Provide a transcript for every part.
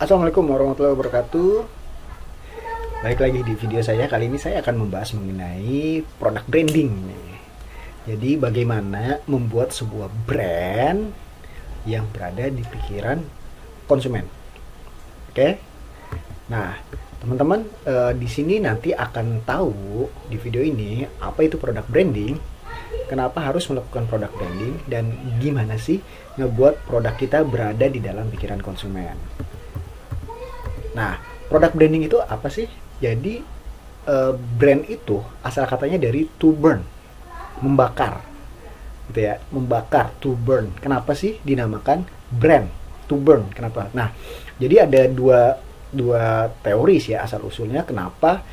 Assalamualaikum warahmatullahi wabarakatuh. Baik lagi di video saya. Kali ini saya akan membahas mengenai produk branding nih. Jadi bagaimana membuat sebuah brand yang berada di pikiran konsumen. Oke. Nah, teman-teman di sini nanti akan tahu di video ini apa itu produk branding, kenapa harus melakukan produk branding, dan gimana sih ngebuat produk kita berada di dalam pikiran konsumen. Nah, produk branding itu apa sih? Jadi brand itu asal katanya dari to burn, membakar, gitu ya, membakar, to burn. Kenapa sih dinamakan brand to burn? Kenapa? Nah, jadi ada dua teori sih ya, asal usulnya kenapa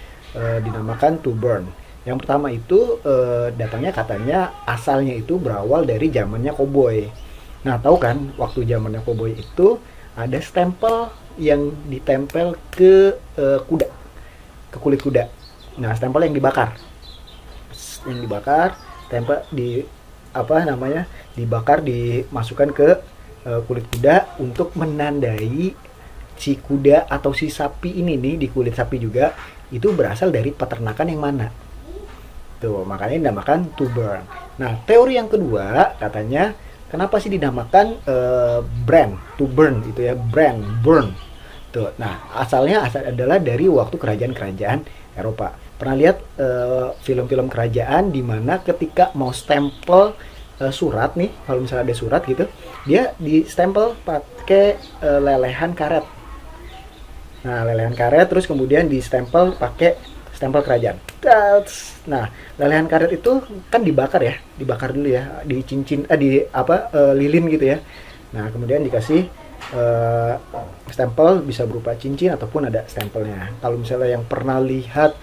dinamakan to burn. Yang pertama itu datangnya katanya asalnya itu berawal dari zamannya koboi. Nah, tahu kan waktu zamannya koboi itu ada stempel yang ditempel ke kuda, ke kulit kuda. Nah, stempel yang dibakar, tempel di dibakar, dimasukkan ke kulit kuda untuk menandai si kuda atau si sapi ini nih, di kulit sapi juga itu berasal dari peternakan yang mana. Tuh, makanya dinamakan to burn. Nah, teori yang kedua katanya kenapa sih dinamakan brand to burn itu ya, brand burn. Tuh, nah asal adalah dari waktu kerajaan-kerajaan Eropa. Pernah lihat film-film kerajaan di mana ketika mau stempel surat nih, kalau misalnya ada surat gitu, dia di stempel pakai lelehan karet. Nah, lelehan karet terus kemudian di stempel pakai stempel kerajaan. Nah, lelehan karet itu kan dibakar dulu ya, di cincin lilin gitu ya. Nah, kemudian dikasih stempel, bisa berupa cincin ataupun ada stempelnya. Kalau misalnya yang pernah lihat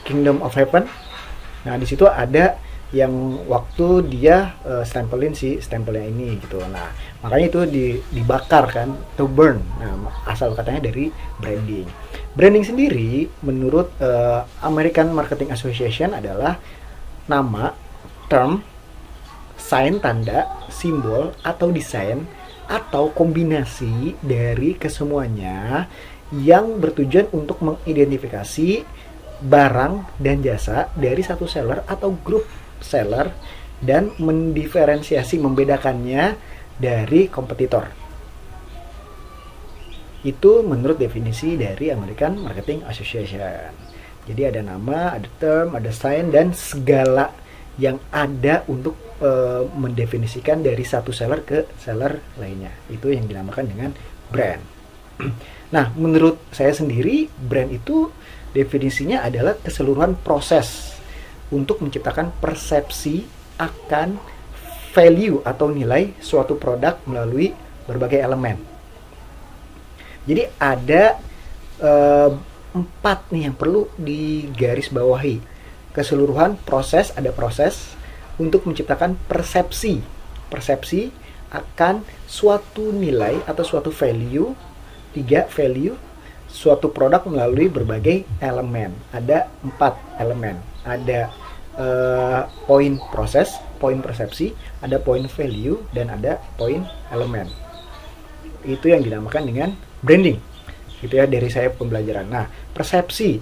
Kingdom of Heaven, nah di situ ada yang waktu dia stempelin si stempelnya ini gitu. Nah, makanya itu dibakar kan, to burn. Nah, asal katanya dari branding. Branding sendiri menurut American Marketing Association adalah nama, term, sign, tanda, simbol, atau desain, atau kombinasi dari kesemuanya yang bertujuan untuk mengidentifikasi barang dan jasa dari satu seller atau grup seller dan mendiferensiasi, membedakannya dari kompetitor. Itu menurut definisi dari American Marketing Association. Jadi ada nama, ada term, ada sign, dan segala yang ada untuk mendefinisikan dari satu seller ke seller lainnya. Itu yang dinamakan dengan brand. Nah, menurut saya sendiri, brand itu definisinya adalah keseluruhan proses untuk menciptakan persepsi akan value atau nilai suatu produk melalui berbagai elemen. Jadi ada 4 nih yang perlu digarisbawahi. Keseluruhan proses, ada proses untuk menciptakan persepsi akan suatu nilai atau suatu value. 3, value suatu produk melalui berbagai elemen. Ada 4 elemen. Ada poin proses, poin persepsi, ada poin value, dan ada poin elemen. Itu yang dinamakan dengan branding, gitu ya, dari saya pembelajaran. Nah, persepsi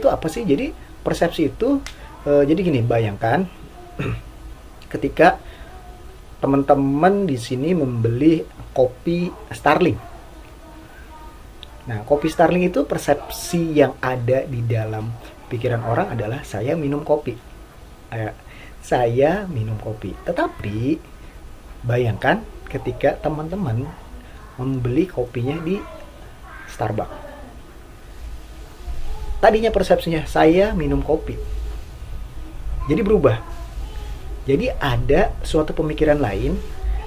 itu apa sih? Jadi persepsi itu jadi gini, bayangkan ketika teman-teman di sini membeli kopi Starling. Nah, kopi Starling itu persepsi yang ada di dalam pikiran orang adalah saya minum kopi. Saya minum kopi. Tetapi bayangkan ketika teman-teman membeli kopinya di Starbucks. Tadinya persepsinya saya minum kopi. Jadi berubah. Jadi ada suatu pemikiran lain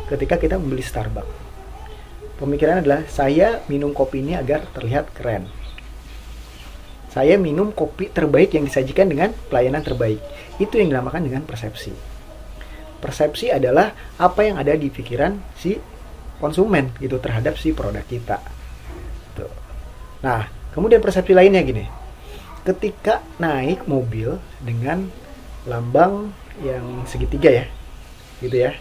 ketika kita membeli Starbucks. Pemikiran adalah saya minum kopi ini agar terlihat keren. Saya minum kopi terbaik yang disajikan dengan pelayanan terbaik. Itu yang dinamakan dengan persepsi. Persepsi adalah apa yang ada di pikiran si konsumen gitu terhadap si produk kita. Tuh. Nah, kemudian persepsi lainnya gini. Ketika naik mobil dengan lambang yang segitiga ya, gitu ya.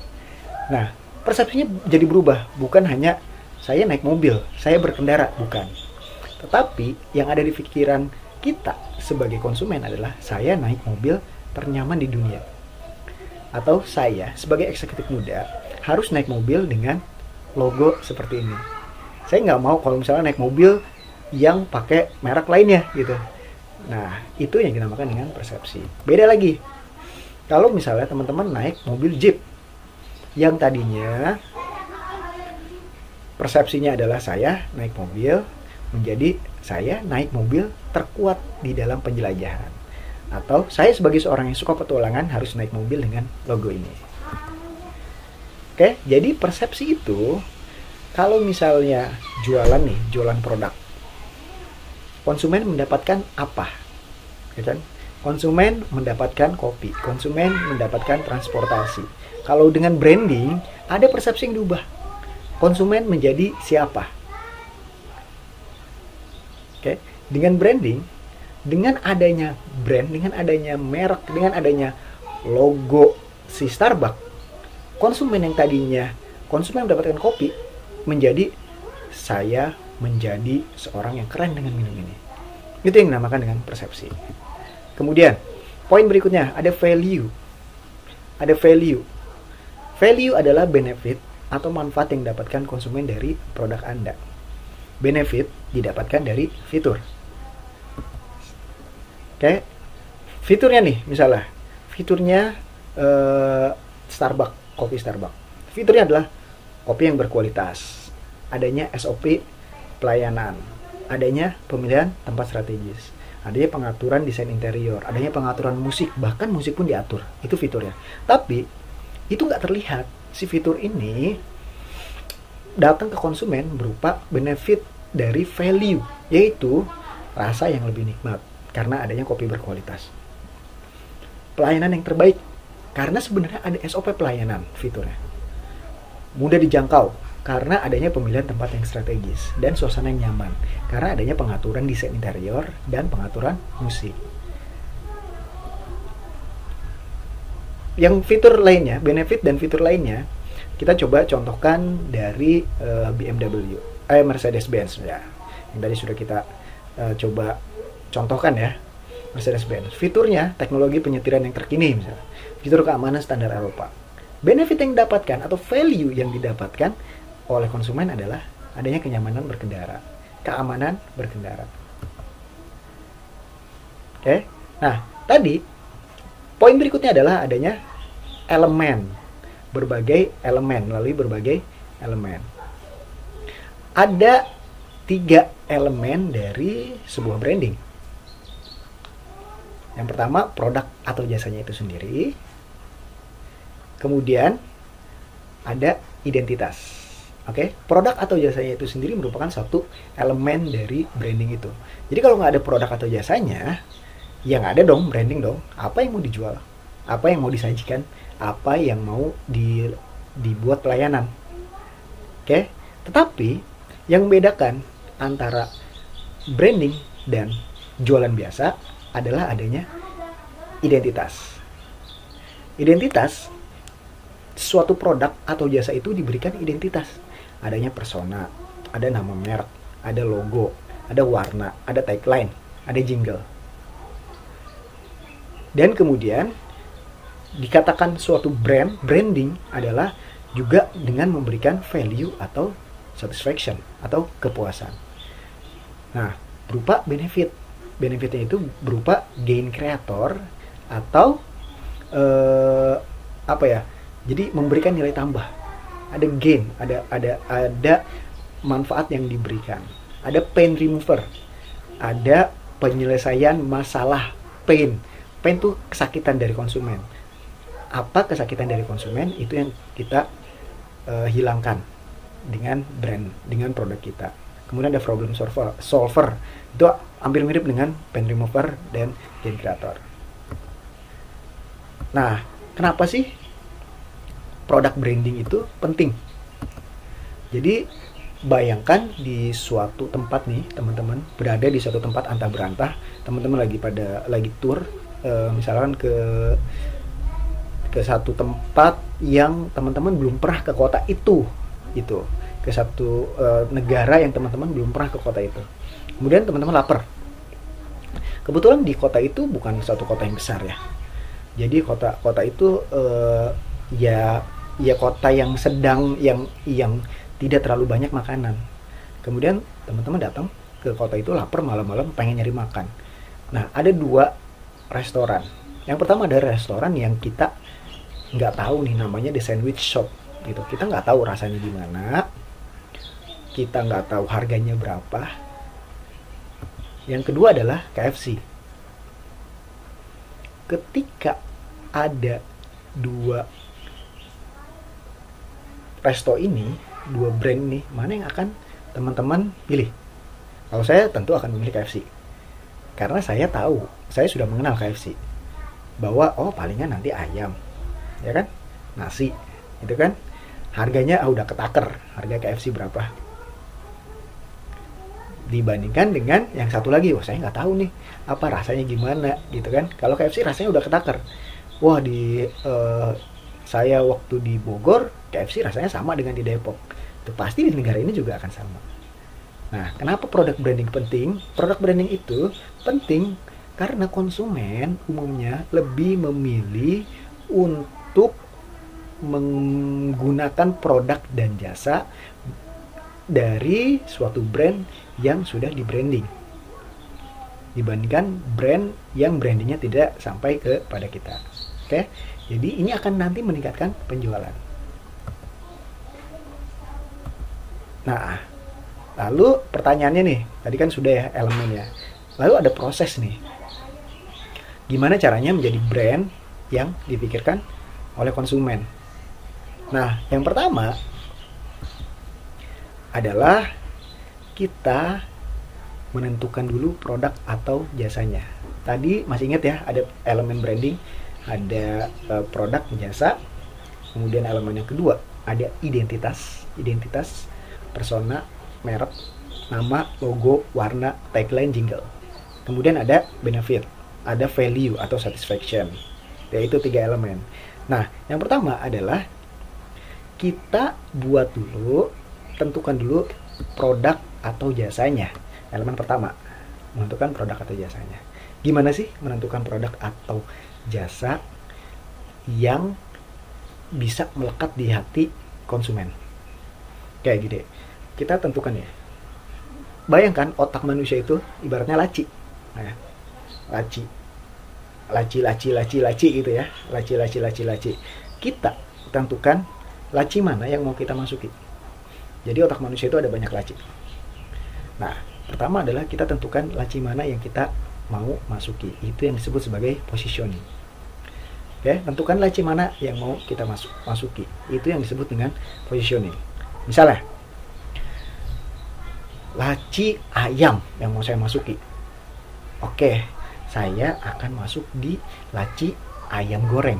Nah, persepsinya jadi berubah, bukan hanya saya naik mobil, saya berkendara, bukan. Tetapi yang ada di pikiran kita sebagai konsumen adalah saya naik mobil ternyaman di dunia. Atau saya sebagai eksekutif muda harus naik mobil dengan logo seperti ini. Saya nggak mau kalau misalnya naik mobil yang pakai merek lainnya gitu. Nah, itu yang dinamakan dengan persepsi. Beda lagi. Kalau misalnya teman-teman naik mobil Jeep yang tadinya persepsinya adalah saya naik mobil menjadi saya naik mobil terkuat di dalam penjelajahan. Atau saya sebagai seorang yang suka petualangan harus naik mobil dengan logo ini. Oke, jadi persepsi itu kalau misalnya jualan produk, konsumen mendapatkan apa? Ya kan? Konsumen mendapatkan kopi, konsumen mendapatkan transportasi. Kalau dengan branding, ada persepsi yang diubah. Konsumen menjadi siapa? Oke, dengan branding, dengan adanya brand, dengan adanya merek, dengan adanya logo si Starbucks, konsumen yang tadinya konsumen mendapatkan kopi menjadi saya menjadi seorang yang keren dengan minum ini. Itu yang dinamakan dengan persepsi. Kemudian, poin berikutnya ada value. Ada value. Value adalah benefit atau manfaat yang didapatkan konsumen dari produk Anda. Benefit didapatkan dari fitur. Oke, fiturnya nih, misalnya fiturnya Starbucks, kopi Starbucks. Fiturnya adalah kopi yang berkualitas, adanya SOP pelayanan, adanya pemilihan tempat strategis, adanya pengaturan desain interior, adanya pengaturan musik, bahkan musik pun diatur. Itu fiturnya. Tapi itu nggak terlihat. Si fitur ini datang ke konsumen berupa benefit dari value, yaitu rasa yang lebih nikmat karena adanya kopi berkualitas, pelayanan yang terbaik karena sebenarnya ada SOP pelayanan fiturnya, mudah dijangkau karena adanya pemilihan tempat yang strategis, dan suasana yang nyaman karena adanya pengaturan desain interior dan pengaturan musik. Yang fitur lainnya, benefit dan fitur lainnya, kita coba contohkan dari BMW, Mercedes-Benz ya. Yang tadi sudah kita coba contohkan ya, Mercedes-Benz. Fiturnya teknologi penyetiran yang terkini misalnya, fitur keamanan standar Eropa. Benefit yang didapatkan atau value yang didapatkan oleh konsumen adalah adanya kenyamanan berkendara, keamanan berkendara. Oke. Nah, tadi poin berikutnya adalah adanya elemen, berbagai elemen, melalui berbagai elemen. Ada 3 elemen dari sebuah branding. Yang pertama, produk atau jasanya itu sendiri. Kemudian ada identitas. Oke, produk atau jasanya itu sendiri merupakan satu elemen dari branding itu. Jadi kalau nggak ada produk atau jasanya, ya nggak ada dong branding dong. Apa yang mau dijual? Apa yang mau disajikan? Apa yang mau dibuat pelayanan? Oke, tetapi yang membedakan antara branding dan jualan biasa adalah adanya identitas. Identitas, suatu produk atau jasa itu diberikan identitas. Adanya persona, ada nama merek, ada logo, ada warna, ada tagline, ada jingle. Dan kemudian dikatakan suatu branding adalah juga dengan memberikan value atau satisfaction atau kepuasan. Nah, berupa benefit. Benefitnya itu berupa gain creator atau jadi memberikan nilai tambah. Ada gain, ada manfaat yang diberikan. Ada pain remover. Ada penyelesaian masalah pain. Pain itu kesakitan dari konsumen. Apa kesakitan dari konsumen itu yang kita hilangkan dengan brand, dengan produk kita. Kemudian ada problem solver. Itu hampir mirip dengan pain remover dan gain creator. Nah, kenapa sih produk branding itu penting? Jadi bayangkan di suatu tempat nih, teman-teman berada di suatu tempat antah berantah, teman-teman lagi tour, misalkan ke satu tempat yang teman-teman belum pernah ke kota itu, ke satu negara yang teman-teman belum pernah ke kota itu. Kemudian teman-teman lapar. Kebetulan di kota itu bukan satu kota yang besar ya. Jadi kota itu ya kota yang sedang, yang tidak terlalu banyak makanan. Kemudian teman-teman datang ke kota itu lapar, malam-malam pengen nyari makan. Nah, ada 2 restoran. Yang pertama ada restoran yang kita nggak tahu nih, namanya The Sandwich Shop gitu. Kita nggak tahu rasanya gimana, kita nggak tahu harganya berapa. Yang kedua adalah KFC. Ketika ada 2 resto ini, 2 brand nih, mana yang akan teman-teman pilih? Kalau saya tentu akan memilih KFC. Karena saya tahu, saya sudah mengenal KFC. Bahwa palingan nanti ayam, ya kan? Nasi, itu kan? Harganya udah ketaker. Harga KFC berapa? Dibandingkan dengan yang satu lagi, saya nggak tahu nih apa rasanya gimana, gitu kan? Kalau KFC rasanya udah ketaker. Wah, saya waktu di Bogor, KFC rasanya sama dengan di Depok. Itu pasti di negara ini juga akan sama. Nah, kenapa produk branding penting? Produk branding itu penting karena konsumen umumnya lebih memilih untuk menggunakan produk dan jasa dari suatu brand yang sudah di-branding dibandingkan brand yang brandingnya tidak sampai kepada kita. Oke? Jadi ini akan nanti meningkatkan penjualan. Nah, lalu pertanyaannya nih, tadi kan sudah ya elemennya. Lalu ada proses nih. Gimana caranya menjadi brand yang dipikirkan oleh konsumen? Nah, yang pertama adalah kita menentukan dulu produk atau jasanya. Tadi masih ingat ya, ada elemen branding, ada produk, jasa. Kemudian elemen yang kedua, ada identitas, persona, merek, nama, logo, warna, tagline, jingle. Kemudian ada benefit, ada value atau satisfaction. Yaitu 3 elemen. Nah, yang pertama adalah kita buat dulu, tentukan dulu produk atau jasanya. Elemen pertama, menentukan produk atau jasanya. Gimana sih menentukan produk atau jasa yang bisa melekat di hati konsumen? Kayak gini, kita tentukan ya. Bayangkan otak manusia itu ibaratnya laci. Nah, laci gitu ya. Laci. Kita tentukan laci mana yang mau kita masuki. Jadi otak manusia itu ada banyak laci. Nah, pertama adalah kita tentukan laci mana yang kita mau masuki. Itu yang disebut sebagai positioning. Oke, tentukan laci mana yang mau kita masuki. Itu yang disebut dengan positioning. Misalnya, laci ayam yang mau saya masuki. Oke, saya akan masuk di laci ayam goreng.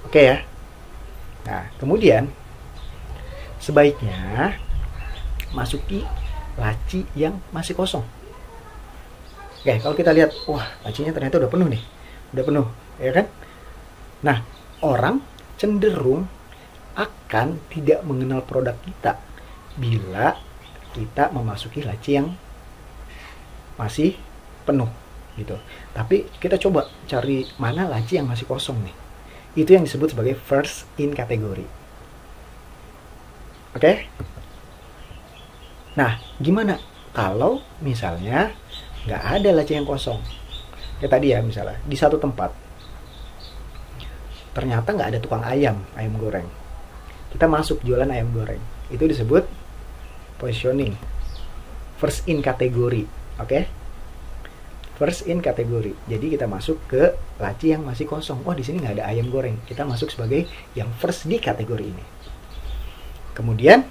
Oke ya. Nah, kemudian sebaiknya masuki laci yang masih kosong. Oke, kalau kita lihat, wah, lacinya ternyata udah penuh nih. Udah penuh, ya kan? Nah, orang cenderung akan tidak mengenal produk kita bila kita memasuki laci yang masih penuh gitu. Tapi kita coba cari mana laci yang masih kosong nih. Itu yang disebut sebagai first in category. Oke? Nah, gimana kalau misalnya nggak ada laci yang kosong? Kayak tadi ya, misalnya di satu tempat ternyata nggak ada tukang ayam goreng. Kita masuk jualan ayam goreng. Itu disebut positioning. First in category. Oke? First in category. Jadi kita masuk ke laci yang masih kosong. Oh, di sini nggak ada ayam goreng. Kita masuk sebagai yang first di kategori ini. Kemudian,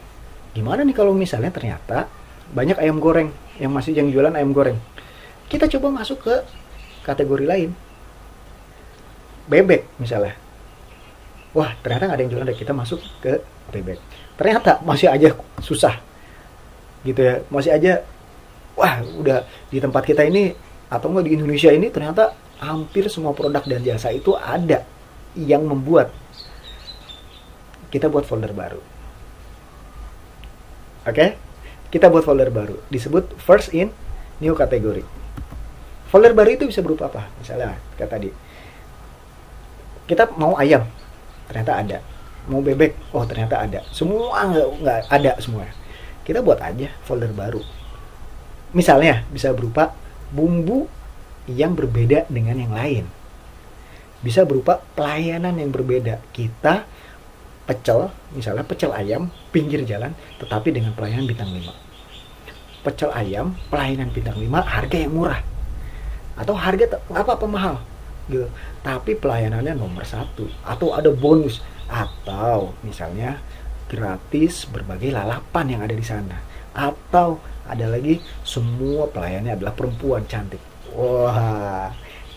gimana nih kalau misalnya ternyata banyak ayam goreng yang jualan ayam goreng? Kita coba masuk ke kategori lain. Bebek misalnya. Wah, ternyata nggak ada yang jualan, kita masuk ke bebek. Ternyata masih aja susah. Gitu ya. Masih aja, wah, udah di tempat kita ini atau enggak di Indonesia ini ternyata hampir semua produk dan jasa itu ada yang membuat kita buat folder baru. Oke, kita buat folder baru, disebut first in new category. Folder baru itu bisa berupa apa? Misalnya kayak tadi, kita mau ayam, ternyata ada. Mau bebek, oh ternyata ada. Semua nggak ada semua. Kita buat aja folder baru. Misalnya bisa berupa bumbu yang berbeda dengan yang lain. Bisa berupa pelayanan yang berbeda. Kita pecel, misalnya pecel ayam pinggir jalan, tetapi dengan pelayanan bintang 5. Pecel ayam, pelayanan bintang 5, harga yang murah. Atau harga nggak apa-apa mahal, gitu. Tapi pelayanannya nomor 1. Atau ada bonus. Atau misalnya gratis berbagai lalapan yang ada di sana. Atau ada lagi semua pelayannya adalah perempuan cantik. Wah,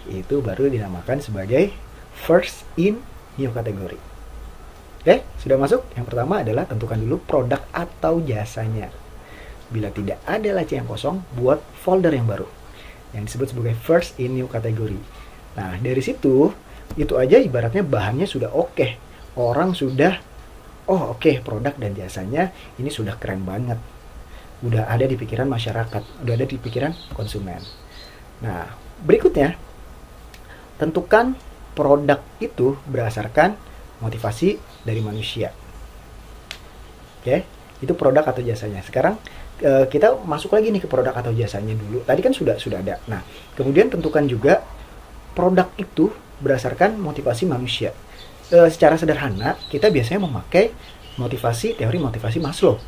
itu baru dinamakan sebagai first in new category. Oke, sudah masuk? Yang pertama adalah tentukan dulu produk atau jasanya. Bila tidak ada laci yang kosong, buat folder yang baru yang disebut sebagai first in new category. Nah, dari situ itu aja ibaratnya bahannya sudah oke. Orang sudah, oh oke, produk dan jasanya ini sudah keren banget. Udah ada di pikiran masyarakat, udah ada di pikiran konsumen. Nah, berikutnya, tentukan produk itu berdasarkan motivasi dari manusia. Oke, itu produk atau jasanya. Sekarang kita masuk lagi nih ke produk atau jasanya dulu. Tadi kan sudah ada. Nah, kemudian tentukan juga produk itu berdasarkan motivasi manusia. Secara sederhana, kita biasanya memakai teori motivasi Maslow.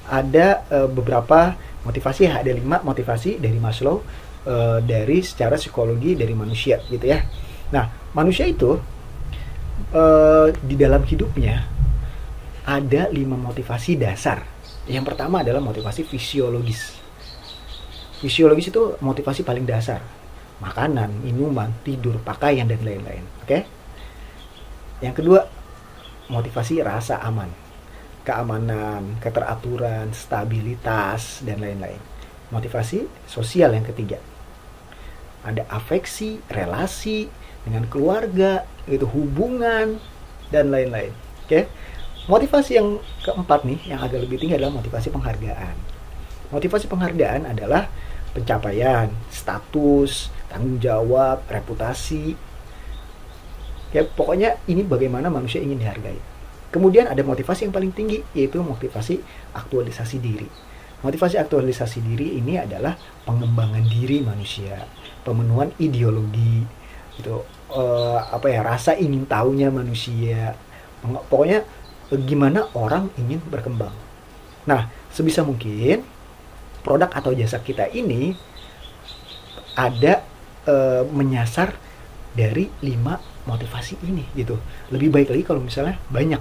Ada beberapa motivasi, ada 5 motivasi dari Maslow dari secara psikologi dari manusia, gitu ya. Nah, manusia itu di dalam hidupnya ada 5 motivasi dasar. Yang pertama adalah motivasi fisiologis. Fisiologis itu motivasi paling dasar. Makanan, minuman, tidur, pakaian, dan lain-lain. Oke? Yang kedua, motivasi rasa aman. Keamanan, keteraturan, stabilitas, dan lain-lain. Motivasi sosial yang ketiga. Ada afeksi, relasi dengan keluarga, itu hubungan, dan lain-lain. Oke? Motivasi yang keempat nih, yang agak lebih tinggi adalah motivasi penghargaan. Motivasi penghargaan adalah pencapaian, status, tanggung jawab, reputasi. Ya, pokoknya ini bagaimana manusia ingin dihargai. Kemudian ada motivasi yang paling tinggi, yaitu motivasi aktualisasi diri. Motivasi aktualisasi diri ini adalah pengembangan diri manusia, pemenuhan ideologi, gitu, rasa ingin tahunya manusia. Pokoknya gimana orang ingin berkembang. Nah, sebisa mungkin produk atau jasa kita ini ada menyasar dari 5 motivasi ini, gitu. Lebih baik lagi kalau misalnya banyak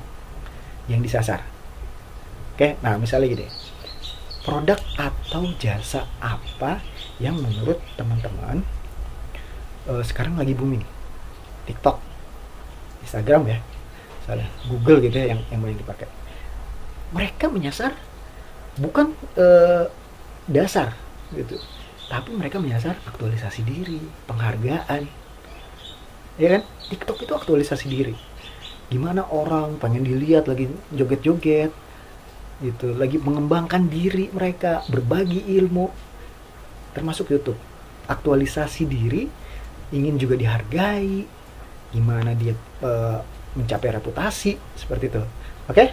yang disasar. Oke, nah misalnya gini, produk atau jasa apa yang menurut teman-teman sekarang lagi booming? TikTok, Instagram ya, misalnya Google gitu ya, yang banyak dipakai. Mereka menyasar bukan dasar gitu, tapi mereka menyasar aktualisasi diri, penghargaan. Ya kan? TikTok itu aktualisasi diri. Gimana orang pengen dilihat lagi joget-joget gitu, lagi mengembangkan diri mereka, berbagi ilmu. Termasuk YouTube. Aktualisasi diri, ingin juga dihargai, gimana dia mencapai reputasi, seperti itu. Oke?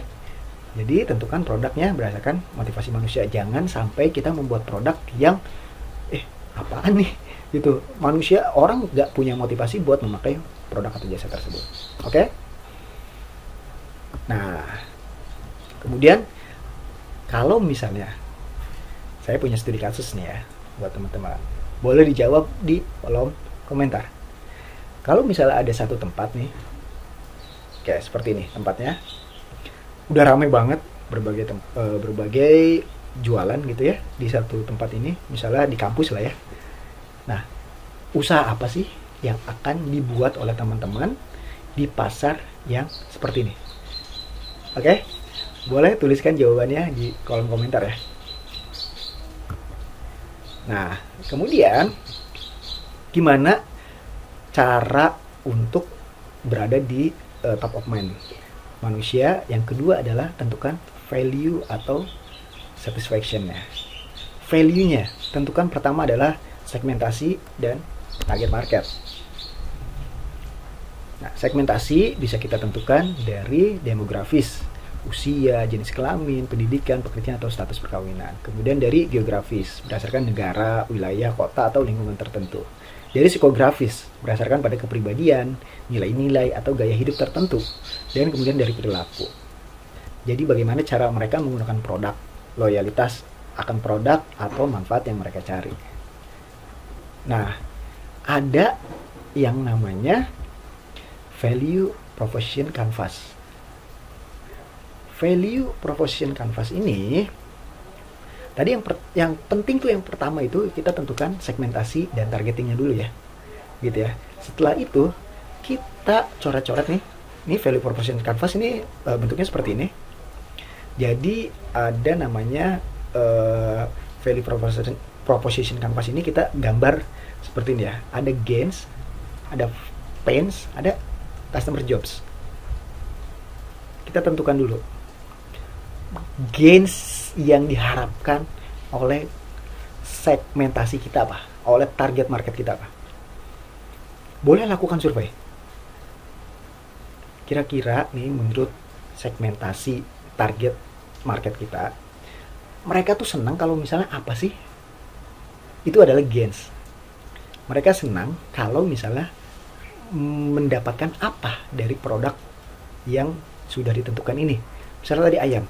Jadi tentukan produknya berdasarkan motivasi manusia. Jangan sampai kita membuat produk yang apaan nih? Gitu. Manusia, orang nggak punya motivasi buat memakai produk atau jasa tersebut. Oke? Nah, kemudian kalau misalnya saya punya studi kasus nih ya buat teman-teman, boleh dijawab di kolom komentar. Kalau misalnya ada satu tempat nih, kayak seperti ini tempatnya, udah ramai banget, berbagai jualan gitu ya di satu tempat ini, misalnya di kampus lah ya. Nah, usaha apa sih yang akan dibuat oleh teman-teman di pasar yang seperti ini? Oke? Boleh tuliskan jawabannya di kolom komentar ya. Nah, kemudian gimana cara untuk berada di top of mind manusia? Yang kedua adalah tentukan value atau satisfaction-nya. Value-nya, tentukan pertama adalah segmentasi dan target market. Nah, segmentasi bisa kita tentukan dari demografis, usia, jenis kelamin, pendidikan, pekerjaan, atau status perkawinan. Kemudian dari geografis, berdasarkan negara, wilayah, kota, atau lingkungan tertentu. Dari psikografis, berdasarkan pada kepribadian, nilai-nilai, atau gaya hidup tertentu. Dan kemudian dari perilaku. Jadi bagaimana cara mereka menggunakan produk, loyalitas akan produk atau manfaat yang mereka cari. Nah, ada yang namanya value proposition canvas. Value proposition canvas ini tadi yang penting tuh yang pertama itu kita tentukan segmentasi dan targetingnya dulu ya. Gitu ya. Setelah itu kita coret-coret nih. Ini value proposition canvas ini bentuknya seperti ini. Jadi ada namanya value proposition canvas ini kita gambar seperti ini ya. Ada gains, ada pains, ada customer jobs. Kita tentukan dulu gains yang diharapkan oleh segmentasi kita apa, oleh target market kita apa. Boleh lakukan survei. Kira-kira nih menurut segmentasi target market kita, mereka tuh senang kalau misalnya apa sih? Itu adalah gains. Mereka senang kalau misalnya mendapatkan apa dari produk yang sudah ditentukan ini. Misalnya tadi ayam.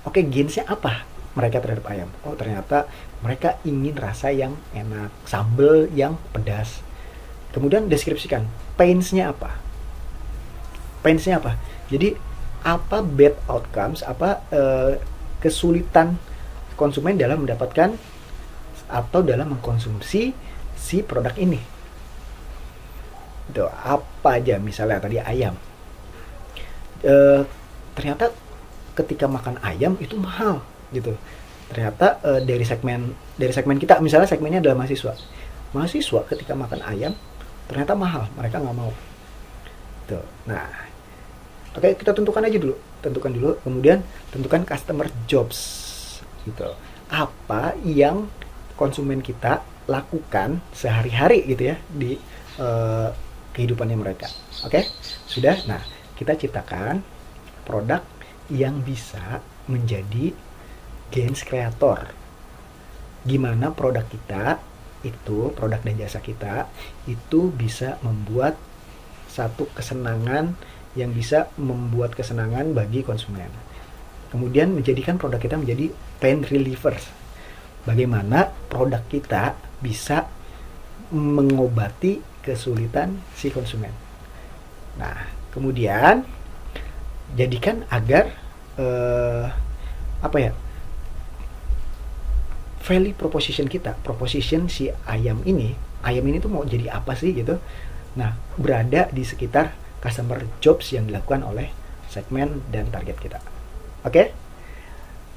Oke, gainsnya apa mereka terhadap ayam? Oh, ternyata mereka ingin rasa yang enak, sambal yang pedas. Kemudian deskripsikan painsnya apa? Painsnya apa? Jadi apa bad outcomes, apa kesulitan konsumen dalam mendapatkan atau dalam mengkonsumsi si produk ini. Tuh, apa aja misalnya tadi ayam. Ternyata ketika makan ayam itu mahal gitu. Ternyata dari segmen kita, misalnya segmennya adalah mahasiswa. Mahasiswa ketika makan ayam ternyata mahal, mereka nggak mau. Tuh. Nah, oke, kita tentukan aja dulu. Tentukan dulu, kemudian tentukan customer jobs gitu. Apa yang konsumen kita lakukan sehari-hari gitu ya di kehidupannya mereka. Oke? Sudah? Nah, kita ciptakan produk yang bisa menjadi gains creator. Gimana produk kita itu, produk dan jasa kita itu bisa membuat satu kesenangan yang bisa membuat kesenangan bagi konsumen. Kemudian menjadikan produk kita menjadi pain relievers. Bagaimana produk kita bisa mengobati kesulitan si konsumen. Nah, kemudian jadikan agar value proposition kita, proposition si ayam ini tuh mau jadi apa sih gitu. Nah, berada di sekitar customer jobs yang dilakukan oleh segmen dan target kita. Oke?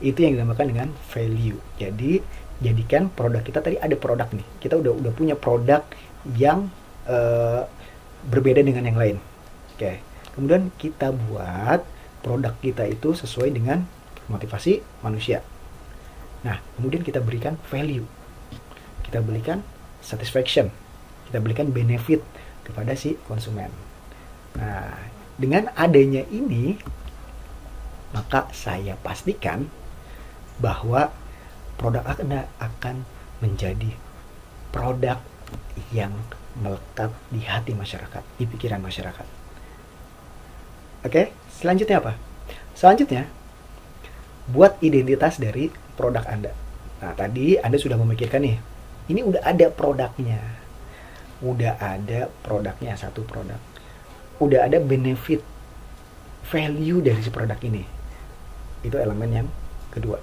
Itu yang dinamakan dengan value. Jadi, jadikan produk kita, tadi ada produk nih. Kita udah punya produk yang berbeda dengan yang lain. Oke. Kemudian kita buat produk kita itu sesuai dengan motivasi manusia. Nah, kemudian kita berikan value. Kita berikan satisfaction. Kita berikan benefit kepada si konsumen. Nah, dengan adanya ini, maka saya pastikan bahwa produk Anda akan menjadi produk yang melekat di hati masyarakat, di pikiran masyarakat. Oke, selanjutnya apa? Selanjutnya, buat identitas dari produk Anda. Nah, tadi Anda sudah memikirkan nih, ini udah ada produknya. Udah ada produknya, satu produk. Udah ada benefit, value dari si produk ini. Itu elemen yang kedua.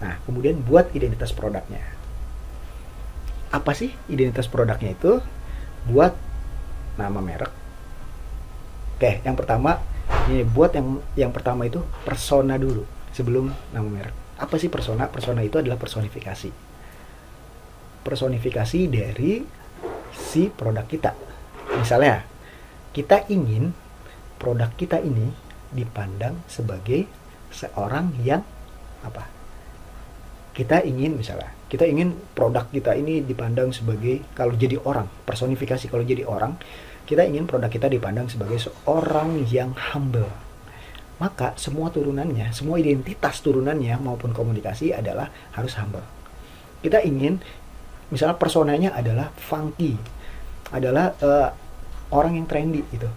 Nah, kemudian buat identitas produknya. Apa sih identitas produknya itu? Buat nama merek. Oke, yang pertama ini buat yang pertama itu persona dulu sebelum nama merek. Apa sih persona? Persona itu adalah personifikasi. Personifikasi dari si produk kita. Misalnya, kita ingin produk kita ini dipandang sebagai seorang yang apa? kita ingin misalnya, kita ingin produk kita ini dipandang sebagai, kalau jadi orang, personifikasi kalau jadi orang, kita ingin produk kita dipandang sebagai seorang yang humble. Maka semua turunannya, semua identitas turunannya maupun komunikasi adalah harus humble. Kita ingin, misalnya personanya adalah funky, adalah orang yang trendy gitu.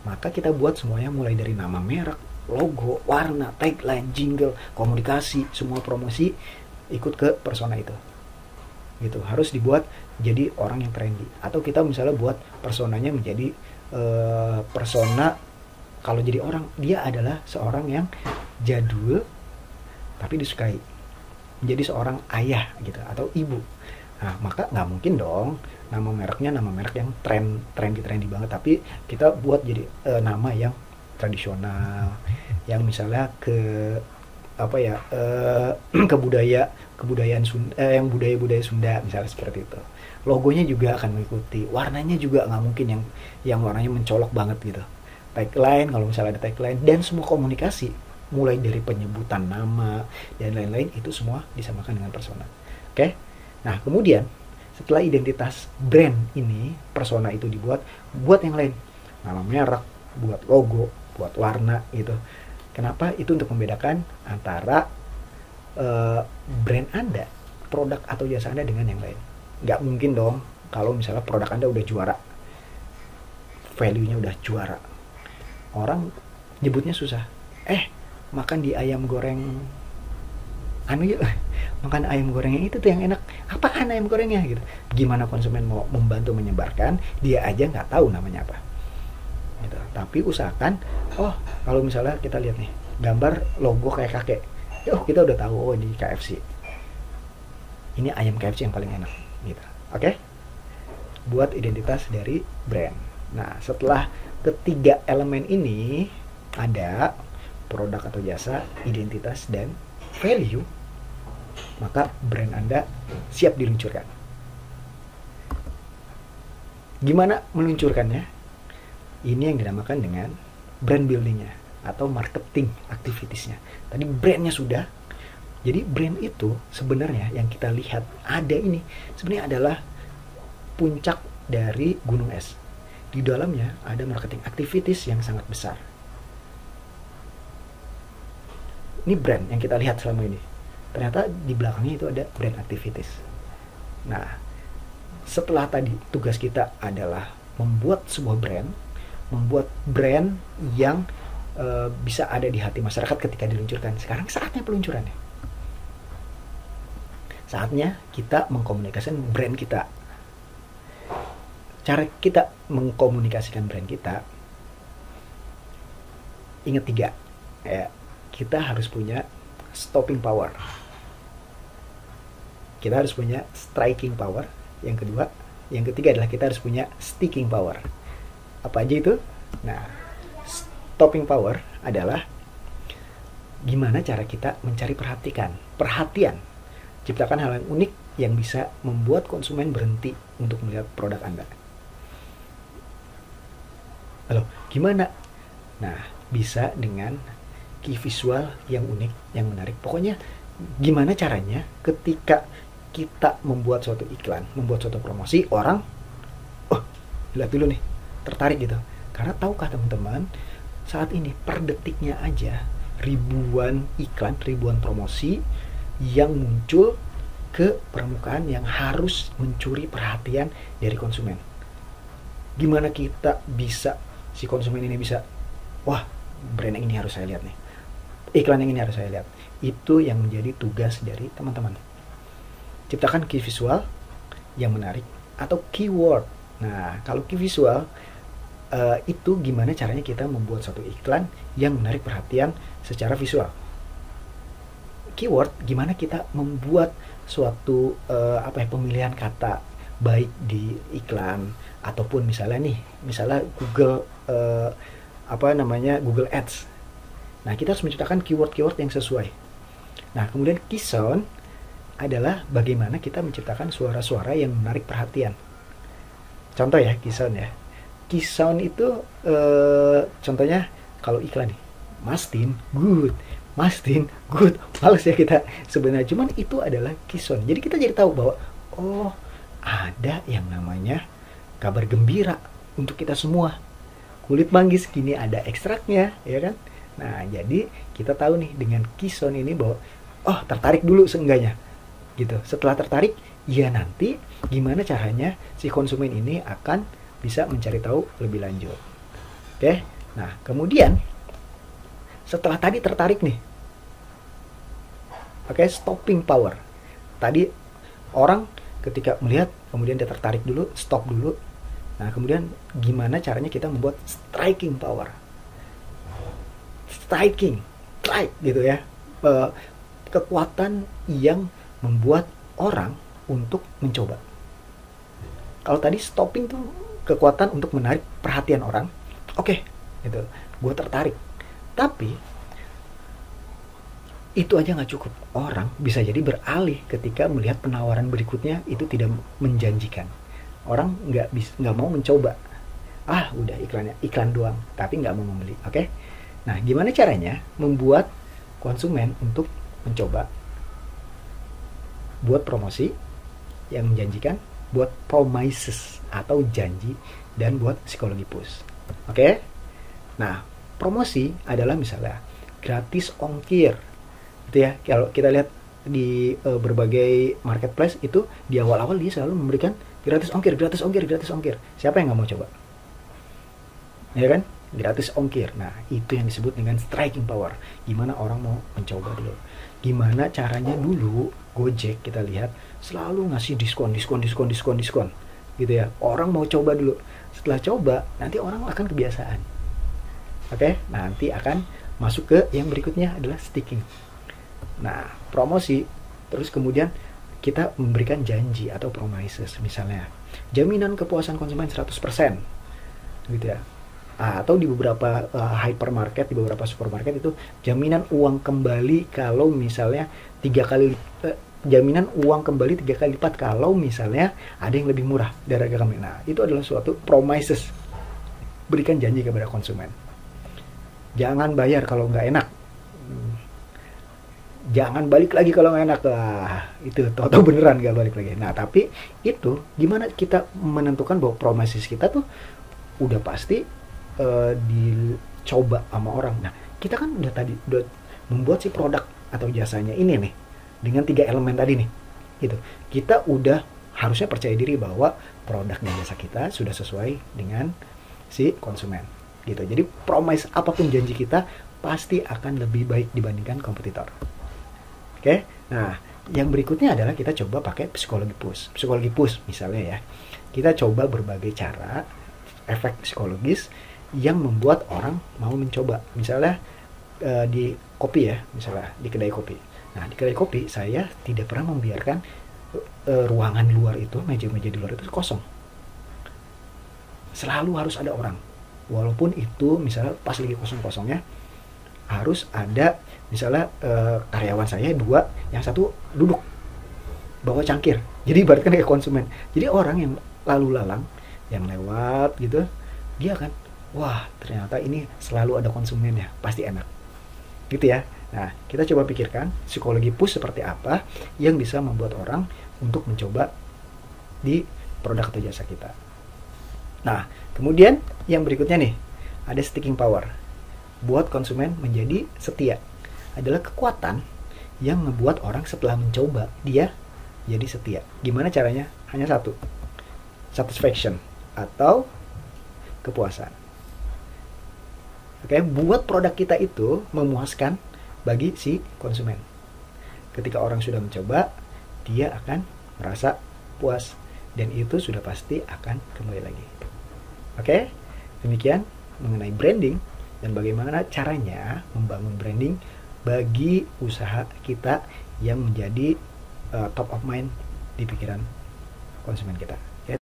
Maka kita buat semuanya mulai dari nama merek, logo, warna, tagline, jingle, komunikasi, semua promosi ikut ke persona itu. Gitu, harus dibuat jadi orang yang trendy. Atau kita misalnya buat personanya menjadi persona, kalau jadi orang, dia adalah seorang yang jadul tapi disukai. Menjadi seorang ayah gitu atau ibu. Nah, maka nggak mungkin dong nama mereknya nama merek yang trendy banget, tapi kita buat jadi nama yang tradisional, yang misalnya apa ya, kebudayaan Sunda, yang budaya Sunda misalnya seperti itu. Logonya juga akan mengikuti, warnanya juga nggak mungkin yang warnanya mencolok banget gitu. Tagline, kalau misalnya ada tagline, dan semua komunikasi mulai dari penyebutan nama dan lain-lain itu semua disamakan dengan persona. Oke? Nah, kemudian setelah identitas brand ini, persona itu dibuat, buat yang lain. Nama merek, buat logo, buat warna gitu. Kenapa? Itu untuk membedakan antara brand Anda, produk atau jasa Anda dengan yang lain. Nggak mungkin dong kalau misalnya produk Anda udah juara, value-nya udah juara. Orang nyebutnya susah. Makan di ayam goreng anu yuk, makan ayam gorengnya itu tuh yang enak. Apaan ayam gorengnya gitu? Gimana konsumen mau membantu menyebarkan, dia aja nggak tahu namanya apa gitu. Tapi usahakan, kalau misalnya kita lihat nih gambar logo kayak kakek, kita udah tahu di KFC ini ayam KFC yang paling enak gitu. Oke? Buat identitas dari brand. Nah, setelah ketiga elemen ini ada produk atau jasa, identitas, dan value, maka brand Anda siap diluncurkan. Gimana meluncurkannya? Ini yang dinamakan dengan brand buildingnya atau marketing activitiesnya. Tadi brandnya sudah, jadi brand itu sebenarnya yang kita lihat ada ini sebenarnya adalah puncak dari gunung es. Di dalamnya ada marketing activities yang sangat besar. Ini brand yang kita lihat selama ini. Ternyata di belakangnya itu ada brand activities. Nah, setelah tadi tugas kita adalah membuat sebuah brand, membuat brand yang bisa ada di hati masyarakat ketika diluncurkan. Sekarang saatnya peluncurannya. Saatnya kita mengkomunikasikan brand kita. Cara kita mengkomunikasikan brand kita, ingat 3 ya. Kita harus punya stopping power, kita harus punya striking power, yang ketiga adalah kita harus punya sticking power. Apa aja itu? Nah, stopping power adalah gimana cara kita mencari perhatian, ciptakan hal yang unik yang bisa membuat konsumen berhenti untuk melihat produk Anda. Lalu gimana? Nah, bisa dengan key visual yang unik, yang menarik. Pokoknya gimana caranya ketika kita membuat suatu iklan, membuat suatu promosi, orang lihat dulu nih, tertarik gitu. Karena tahukah teman-teman, saat ini per detiknya aja ribuan iklan, ribuan promosi yang muncul ke permukaan yang harus mencuri perhatian dari konsumen. Gimana kita bisa, si konsumen ini bisa, wah, brand yang ini harus saya lihat nih, iklan yang ini harus saya lihat. Itu yang menjadi tugas dari teman-teman. Ciptakan key visual yang menarik atau keyword. Nah, kalau key visual itu gimana caranya kita membuat suatu iklan yang menarik perhatian secara visual. Keyword, gimana kita membuat suatu pemilihan kata baik di iklan ataupun misalnya Google Google Ads. Nah, kita harus menciptakan keyword-keyword yang sesuai. Nah, kemudian key sound adalah bagaimana kita menciptakan suara-suara yang menarik perhatian. Contoh ya, key sound ya. Key sound itu contohnya kalau iklan nih, Mastin, good. Mastin, good, males ya kita sebenarnya. Cuman itu adalah keystone. Jadi kita jadi tahu bahwa oh, ada yang namanya kabar gembira untuk kita semua. Kulit manggis kini ada ekstraknya, ya kan? Nah, jadi kita tahu nih dengan keystone ini bahwa oh, tertarik dulu seenggaknya. Gitu. Setelah tertarik, ya nanti gimana caranya si konsumen ini akan bisa mencari tahu lebih lanjut. Oke. Nah, kemudian setelah tadi tertarik nih, oke, stopping power. Tadi orang ketika melihat, kemudian dia tertarik dulu, stop dulu. Nah, kemudian gimana caranya kita membuat striking power? Strike gitu ya. Kekuatan yang membuat orang untuk mencoba. Kalau tadi stopping tuh kekuatan untuk menarik perhatian orang. Oke, gitu. Gue tertarik. Tapi itu aja nggak cukup. Orang bisa jadi beralih ketika melihat penawaran berikutnya itu tidak menjanjikan. Orang nggak mau mencoba. Ah, udah iklan doang, tapi nggak mau membeli. Oke? Nah, gimana caranya membuat konsumen untuk mencoba? Buat promosi yang menjanjikan, buat promises atau janji, dan buat psikologi push. Oke? Nah, promosi adalah misalnya gratis ongkir, gitu ya. Kalau kita lihat di berbagai marketplace itu di awal-awal dia selalu memberikan gratis ongkir. Siapa yang nggak mau coba? Ya kan? Gratis ongkir. Nah, itu yang disebut dengan striking power. Gimana orang mau mencoba dulu? Gimana caranya dulu Gojek kita lihat selalu ngasih diskon, gitu ya. Orang mau coba dulu. Setelah coba, nanti orang akan kebiasaan. Oke, nanti akan masuk ke yang berikutnya adalah sticking. Nah, promosi, terus kemudian kita memberikan janji atau promises, misalnya jaminan kepuasan konsumen 100%, gitu ya. Atau di beberapa hypermarket, di beberapa supermarket itu jaminan uang kembali kalau misalnya 3 kali lipat kalau misalnya ada yang lebih murah dari harga kami. Nah, itu adalah suatu promises. Berikan janji kepada konsumen. Jangan bayar kalau nggak enak. Jangan balik lagi kalau nggak enak. Itu tahu-tahu beneran nggak balik lagi. Nah, tapi itu gimana kita menentukan bahwa promises kita tuh udah pasti dicoba sama orang. Nah, kita kan udah membuat si produk atau jasanya ini nih dengan 3 elemen tadi nih. Gitu. Kita udah harusnya percaya diri bahwa produk dan jasa kita sudah sesuai dengan si konsumen. Gitu. Jadi promise apapun janji kita pasti akan lebih baik dibandingkan kompetitor. Oke? Nah, yang berikutnya adalah kita coba pakai psikologi push. Psikologi push misalnya ya. Kita coba berbagai cara efek psikologis yang membuat orang mau mencoba. Misalnya di kopi ya, misalnya di kedai kopi. Nah, di kedai kopi saya tidak pernah membiarkan ruangan luar itu, meja-meja di luar itu kosong. Selalu harus ada orang. Walaupun itu misalnya pas lagi kosong-kosongnya harus ada misalnya karyawan saya 2, yang 1 duduk bawa cangkir. Jadi ibaratkan kayak konsumen. Jadi orang yang lalu lalang, yang lewat gitu, dia kan, wah ternyata ini selalu ada konsumennya, pasti enak. Gitu ya. Nah, kita coba pikirkan psikologi push seperti apa yang bisa membuat orang untuk mencoba di produk atau jasa kita. Nah, kemudian yang berikutnya nih, ada sticking power. Buat konsumen menjadi setia. Adalah kekuatan yang membuat orang setelah mencoba, dia jadi setia. Gimana caranya? Hanya satu. Satisfaction atau kepuasan. Oke, buat produk kita itu memuaskan bagi si konsumen. Ketika orang sudah mencoba, dia akan merasa puas dan itu sudah pasti akan kembali lagi. Oke, demikian mengenai branding dan bagaimana caranya membangun branding bagi usaha kita yang menjadi top of mind di pikiran konsumen kita.